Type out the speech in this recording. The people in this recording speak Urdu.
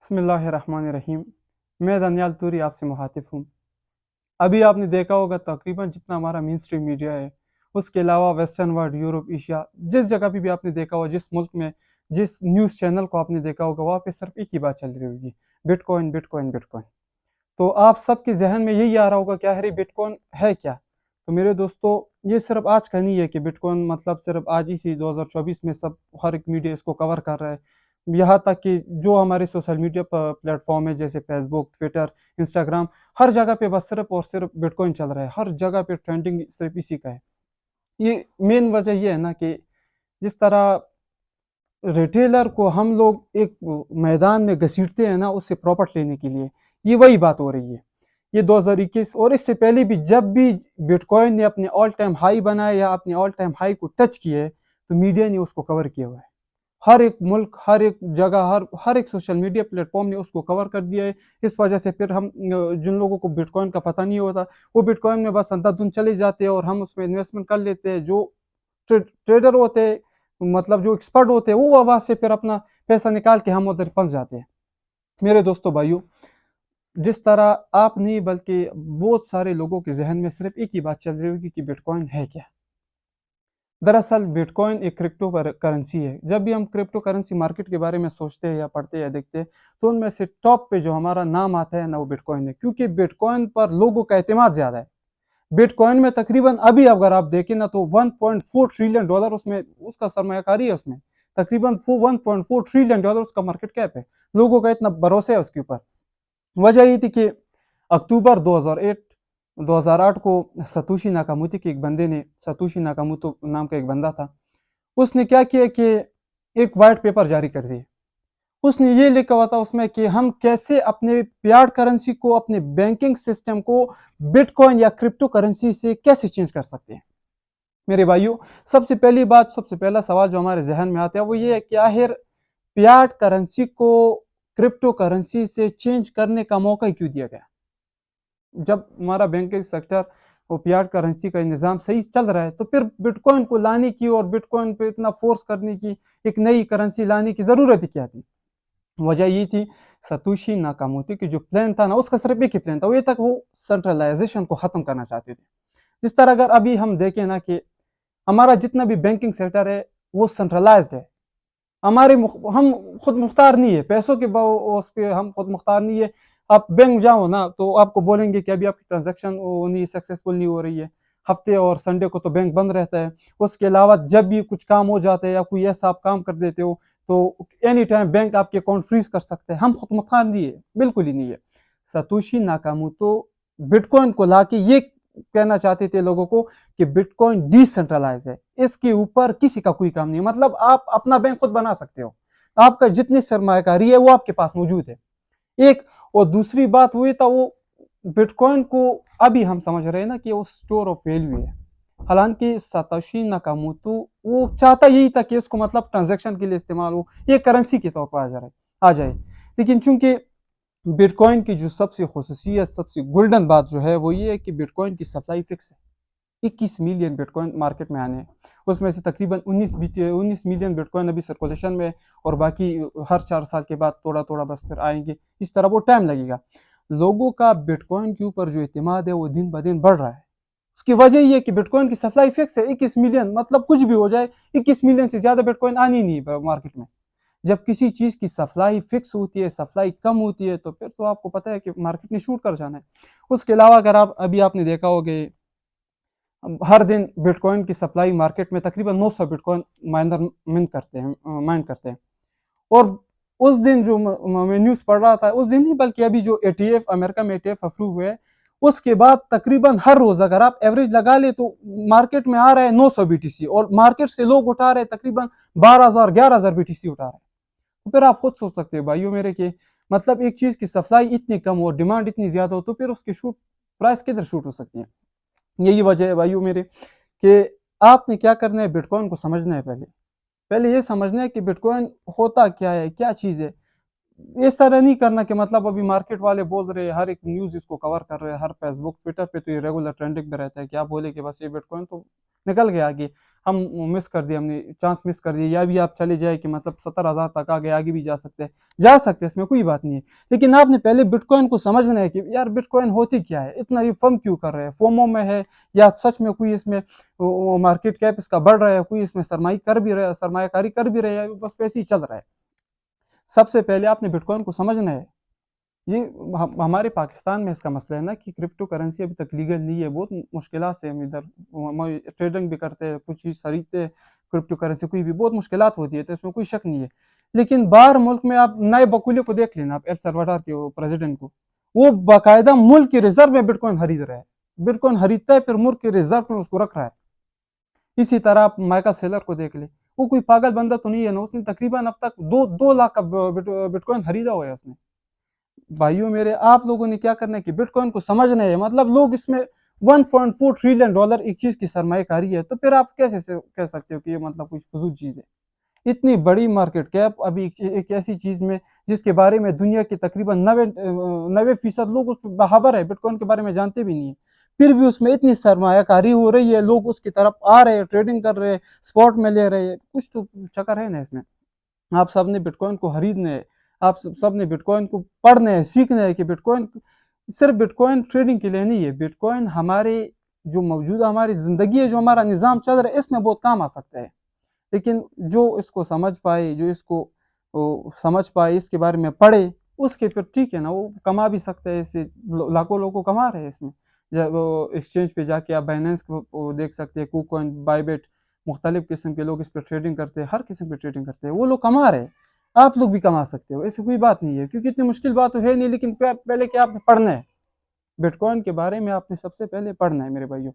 بسم اللہ الرحمن الرحیم۔ میں دانیال توری آپ سے مخاطب ہوں۔ ابھی آپ نے دیکھا ہوگا تقریباً جتنا ہمارا مین اسٹریم میڈیا ہے، اس کے علاوہ ویسٹرن ورلڈ، یورپ، ایشیا، جس جگہ پہ بھی آپ نے دیکھا ہوگا، جس ملک میں جس نیوز چینل کو آپ نے دیکھا ہوگا، وہاں پہ صرف ایک ہی بات چل رہی ہوگی: but coin, but coin, but coin. تو آپ سب کے ذہن میں یہی آ رہا ہوگا کہ آخر بٹ کوائن ہے کیا؟ تو میرے دوستو، یہ صرف آج کا نہیں ہے کہ بٹ کوائن مطلب صرف آج اسی 2024 میں سب ہر ایک میڈیا اس کو کور کر رہا ہے۔ یہاں تک کہ جو ہمارے سوشل میڈیا پلیٹ فارم ہے جیسے فیس بک، ٹویٹر، انسٹاگرام، ہر جگہ پہ بس صرف اور صرف بٹ کوائن چل رہا ہے، ہر جگہ پہ ٹرینڈنگ صرف اسی کا ہے۔ یہ مین وجہ یہ ہے نا کہ جس طرح ریٹیلر کو ہم لوگ ایک میدان میں گھسیٹتے ہیں نا اس سے پراپرٹ لینے کے لیے، یہ وہی بات ہو رہی ہے۔ یہ 2021 اور اس سے پہلے بھی جب بھی بٹ کوائن نے اپنے آل ٹائم ہائی بنائے یا اپنے آل ٹائم ہائی کو ٹچ کیے تو میڈیا نے اس کو کور کیا ہوا ہے۔ ہر ایک ملک، ہر ایک جگہ، ہر ایک سوشل میڈیا پلیٹ فارم نے اس کو کور کر دیا ہے۔ اس وجہ سے پھر ہم جن لوگوں کو بٹ کوائن کا پتہ نہیں ہوتا، وہ بٹ کوائن میں بس اندھا دھند چلے جاتے ہیں اور ہم اس میں انویسٹمنٹ کر لیتے ہیں۔ جو ٹریڈر ہوتے ہیں، مطلب جو ایکسپرٹ ہوتے ہیں، وہ وہاں سے پھر اپنا پیسہ نکال کے ہم ادھر پھنس جاتے ہیں۔ میرے دوستو بھائیو، جس طرح آپ نہیں بلکہ بہت سارے لوگوں کے ذہن میں صرف ایک ہی بات چل رہی ہوگی کہ بٹ کوائن ہے کیا؟ دراصل بٹ کوائن ایک کرپٹو کرنسی ہے۔ جب بھی ہم کرپٹو کرنسی مارکیٹ کے بارے میں سوچتے ہیں یا پڑھتے ہیں یا دیکھتے ہیں تو ان میں سے ٹاپ پہ جو ہمارا نام آتا ہے نا، وہ بٹ کوائن ہے، کیونکہ بٹ کوائن پر لوگوں کا اعتماد زیادہ ہے۔ بٹ کوائن میں تقریباً ابھی اگر آپ دیکھیں نا تو 1.4 ٹریلین ڈالر اس کا سرمایہ کاری ہے۔ اس میں تقریباً 1.4 ٹریلین ڈالر اس کا مارکیٹ کیپ ہے۔ لوگوں کا اتنا بھروسہ ہے اس کے اوپر۔ وجہ یہ تھی کہ اکتوبر 2008 کو ستوشی ناکاموتو کے ایک بندے نے، ستوشی ناکاموتو نام کا ایک بندہ تھا، اس نے کیا کیا کہ ایک وائٹ پیپر جاری کر دی۔ اس نے یہ لکھا ہوا تھا اس میں کہ ہم کیسے اپنے فیاٹ کرنسی کو، اپنے بینکنگ سسٹم کو بٹ کوائن یا کرپٹو کرنسی سے کیسے چینج کر سکتے ہیں۔ میرے بھائیو، سب سے پہلا سوال جو ہمارے ذہن میں آتا ہے وہ یہ ہے کہ آخر فیاٹ کرنسی کو کرپٹو کرنسی سے چینج کرنے کا موقع کیوں دیا گیا؟ جب ہمارا بینکنگ سیکٹر اور فیاٹ کرنسی کا نظام صحیح چل رہا ہے تو پھر بٹ کوائن کو لانے کی اور بٹ کوائن پہ اتنا فورس کرنے کی، ایک نئی کرنسی لانے کی ضرورت ہی کیا تھی؟ وجہ یہ تھی ستوشی ناکاموتو کی جو پلان تھا نا، اس کا صرف ایک ہی پلان تھا، وہ یہ تک وہ سینٹرلائزیشن کو ختم کرنا چاہتے تھے۔ جس طرح اگر ابھی ہم دیکھیں نا کہ ہمارا جتنا بھی بینکنگ سیکٹر ہے وہ سینٹرلائزڈ ہے۔ ہم خود مختار نہیں ہے، پیسوں کے اس پہ ہم خود مختار نہیں ہے۔ آپ بینک جاؤ نا تو آپ کو بولیں گے کہ ابھی آپ کی ٹرانزیکشن نہیں سکسیسفل نہیں ہو رہی ہے۔ ہفتے اور سنڈے کو تو بینک بند رہتا ہے۔ اس کے علاوہ جب بھی کچھ کام ہو جاتا ہے یا کوئی ایسا آپ کام کر دیتے ہو تو اینی ٹائم بینک آپ کے اکاؤنٹ فریز کر سکتے ہیں۔ ہم خود مختار نہیں ہے، بالکل ہی نہیں ہے۔ ستوشی ناکاموتو بٹ کوائن کو لا کے یہ کہنا چاہتے تھے لوگوں کو کہ بٹ کوائن ڈی سینٹرلائز ہے، اس کے اوپر کسی کا کوئی کام نہیں، مطلب آپ اپنا بینک خود بنا سکتے ہو، آپ کا جتنی سرمایہ کاری ہے وہ آپ کے پاس موجود ہے ایک۔ اور دوسری بات وہ تھا، وہ بٹ کوائن کو ابھی ہم سمجھ رہے ہیں نا کہ وہ سٹور آف ویلیو ہے، حالانکہ ستوشی ناکاموتو وہ چاہتا یہی تھا کہ اس کو مطلب ٹرانزیکشن کے لیے استعمال ہو، یہ کرنسی کے طور پر آ جائے۔ لیکن چونکہ بٹ کوائن کی جو سب سے خصوصیت، سب سے گولڈن بات جو ہے وہ یہ ہے کہ بٹ کوائن کی سپلائی فکس ہے۔ 21 ملین بٹ کوائن مارکیٹ میں آنے ہیں، اس میں سے تقریباً 19 ملین بٹ کوائن ابھی سرکولیشن میں، اور باقی ہر 4 سال کے بعد تھوڑا تھوڑا بس پھر آئیں گے، اس طرح وہ ٹائم لگے گا۔ لوگوں کا بٹ کوائن کے اوپر جو اعتماد ہے وہ دن بدن بڑھ رہا ہے۔ اس کی وجہ یہ ہے کہ بٹ کوائن کی سپلائی فکس ہے، 21 ملین، مطلب کچھ بھی ہو جائے 21 ملین سے زیادہ بٹ کوائن آنی نہیں ہے مارکیٹ میں۔ جب کسی چیز کی سپلائی فکس ہوتی ہے، سپلائی کم ہوتی ہے تو پھر تو آپ کو پتہ ہے کہ مارکیٹ نے شوٹ کر جانا ہے۔ اس کے علاوہ اگر آپ نے دیکھا ہوگا ہر دن بٹ کوائن کی سپلائی مارکیٹ میں تقریباً 900 بٹ کوائن مائن کرتے ہیں، اور اس دن جو میں نیوز پڑھ رہا تھا، اس دن نہیں بلکہ ابھی جو ETF امریکہ میں ETF اپروو ہوئے، اس کے بعد تقریباً ہر روز اگر آپ ایوریج لگا لیں تو مارکیٹ میں آ رہا ہے 900 BTC، اور مارکیٹ سے لوگ اٹھا رہے ہیں تقریباً 12,000 BTC اٹھا رہے ہیں۔ تو پھر آپ خود سوچ سکتے ہیں بھائیوں میرے کہ مطلب ایک چیز کی سپلائی اتنی کم ہو، ڈیمانڈ اتنی زیادہ ہو، تو پھر اس کی پرائس کدھر شوٹ ہو سکتی ہے؟ یہی وجہ ہے بھائیوں میرے کہ آپ نے کیا کرنا ہے، بٹ کوائن کو سمجھنا ہے۔ پہلے یہ سمجھنا ہے کہ بٹ کوائن ہوتا کیا ہے، کیا چیز ہے۔ اس طرح نہیں کرنا کہ مطلب ابھی مارکیٹ والے بول رہے ہیں، ہر ایک نیوز اس کو کور کر رہے ہیں، ہر فیس بک ٹویٹر پہ تو یہ ریگولر ٹرینڈنگ پہ رہتا ہے کہ آپ بولے کہ بس یہ بٹ کوائن تو نکل گیا آگے، ہم مس کر دیا، ہم نے چانس مس کر دیا، یا بھی آپ چلے جائے کہ مطلب 70,000 تک آگے آگے بھی جا سکتے ہیں، اس میں کوئی بات نہیں ہے، لیکن آپ نے پہلے بٹ کوائن کو سمجھنا ہے کہ یار بٹ کوائن ہوتی کیا ہے، اتنا یہ فم کیوں کر رہے ہیں، فومو میں ہے یا سچ میں کوئی اس میں مارکیٹ کیپ اس کا بڑھ رہا ہے، کوئی اس میں سرمایہ کاری کر بھی رہا ہے، بس ویسے ہی چل رہا ہے۔ سب سے پہلے آپ نے بٹ کوائن کو سمجھنا ہے۔ یہ ہمارے پاکستان میں اس کا مسئلہ ہے نا کہ کرپٹو کرنسی ابھی تک لیگل نہیں ہے، بہت مشکلات سے ہم ادھر ٹریڈنگ بھی کرتے ہیں، کچھ چیز خریدتے ہیں کرپٹو کرنسی، کوئی بھی بہت مشکلات ہوتی ہے، تو اس میں کوئی شک نہیں ہے، لیکن باہر ملک میں آپ نئے بکولے کو دیکھ لینا، آپ ایل سلواڈور کے پریزیڈنٹ کو، وہ باقاعدہ ملک کے ریزرو میں بٹ کوائن خرید رہا ہے، بٹ کوائن خریدتا ہے پھر ملک کے ریزرو میں اس کو رکھ رہا ہے۔ اسی طرح آپ مائیکل سیلر کو دیکھ لیں، وہ کوئی پاگل بندہ تو نہیں ہے نا، اس نے تقریباً اب تک دو لاکھ کا بٹ کوائن خریدا ہوا ہے اس نے۔ بھائیوں میرے، آپ لوگوں نے کیا کرنا ہے کہ بٹ کوائن کو سمجھنا ہے، مطلب لوگ اس میں 1.4 ٹریلین ڈالر ایک چیز کی سرمایہ کاری ہے، تو پھر آپ کیسے کہہ سکتے ہو کہ یہ مطلب کچھ فضول چیز ہے؟ اتنی بڑی مارکیٹ کیپ ابھی ایک ایسی چیز میں جس کے بارے میں دنیا کے تقریباً 90% لوگ اس باخبر ہے، بٹ کوائن کے بارے میں جانتے بھی نہیں ہیں، پھر بھی اس میں اتنی سرمایہ کاری ہو رہی ہے، لوگ اس کی طرف آ رہے ہیں، ٹریڈنگ کر رہے ہیں، سپورٹ میں لے رہے ہیں، کچھ تو چکر ہے نا اس میں۔ آپ سب نے بٹ کوائن کو خریدنا ہے، آپ سب نے بٹ کوائن کو پڑھنا ہے، سیکھنا ہے کہ بٹ کوائن صرف بٹ کوائن ٹریڈنگ کے لیے نہیں ہے، بٹ کوائن ہمارے جو موجودہ ہماری زندگی ہے، جو ہمارا نظام چل رہا ہے، اس میں بہت کام آ سکتا ہے، لیکن جو اس کو سمجھ پائے، جو اس کو سمجھ پائے، اس کے بارے میں پڑھے، اس کے پھر ٹھیک ہے نا، وہ کما بھی سکتا ہے، اس سے لاکھوں لوگوں کما رہے ہیں اس میں۔ جب وہ ایکسچینج پہ جا کے آپ بائننس کو دیکھ سکتے ہیں، کو کوائن، بائی بیٹ، مختلف قسم کے لوگ اس پہ ٹریڈنگ کرتے ہیں، ہر قسم پہ ٹریڈنگ کرتے ہیں، وہ لوگ کما رہے ہیں، آپ لوگ بھی کما سکتے ہو، ایسی کوئی بات نہیں ہے، کیونکہ اتنی مشکل بات تو ہے نہیں، لیکن پہلے کیا آپ نے پڑھنا ہے، بٹ کوائن کے بارے میں آپ نے سب سے پہلے پڑھنا ہے میرے بھائیوں۔